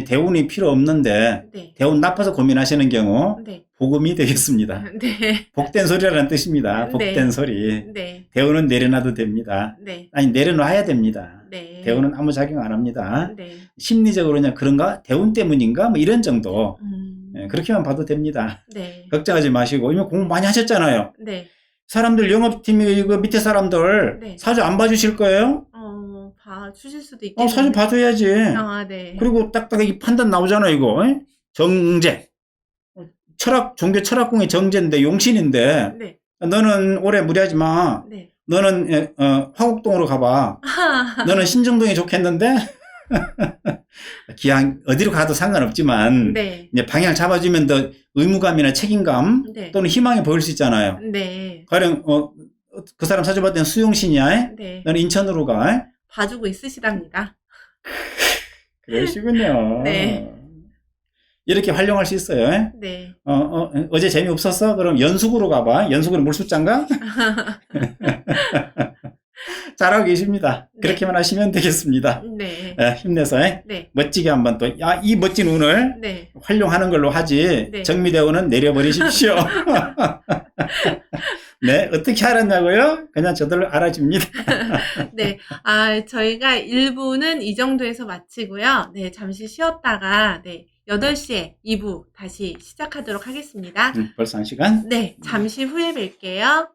대운이 필요 없는데 네. 대운 나빠서 고민하시는 경우 네. 복음이 되겠습니다. 네. 복된 소리라는 뜻입니다. 복된 네. 소리. 네. 대운은 내려놔도 됩니다. 네. 아니 내려놔야 됩니다. 네. 대운은 아무 작용 안 합니다. 네. 심리적으로 그냥 그런가? 대운 때문인가? 뭐 이런 정도. 네. 그렇게만 봐도 됩니다. 네. 걱정하지 마시고 이미 공부 많이 하셨잖아요. 네. 사람들 영업팀이 그 밑에 사람들 네. 사주 안 봐주실 거예요? 봐주실 수도 있겠네요. 사주 봐줘야지. 네. 그리고 딱딱하게 판단 나오잖아 이거. 정제. 종교 철학궁의 정제인데 용신인데 네. 너는 올해 무리하지 마. 네. 너는 화곡동으로 가봐. 너는 신정동이 좋겠는데 기왕 어디로 가도 상관없지만 네. 이제 방향 잡아주면 더 의무감이나 책임감 네. 또는 희망이 보일 수 있잖아요. 네. 가령 그 사람 사주 봤을 때는 수용신이야. 네. 너는 인천으로 가. 봐주고 있으시답니다. 그러시군요. 네. 이렇게 활용할 수 있어요. 네. 어제 재미없었어? 그럼 연숙으로 가봐. 연숙으로 물수장가? 잘하고 계십니다. 네. 그렇게만 하시면 되겠습니다. 네. 힘내서 네. 멋지게 한번 또 이 멋진 운을 네. 활용하는 걸로 하지 네. 정미대운은 내려버리십시오. 네, 어떻게 알았냐고요? 그냥 저절로 알아집니다. 네. 저희가 1부는 이 정도에서 마치고요. 네, 잠시 쉬었다가 8시에 2부 다시 시작하도록 하겠습니다. 벌써 1시간? 네, 잠시 후에 뵐게요.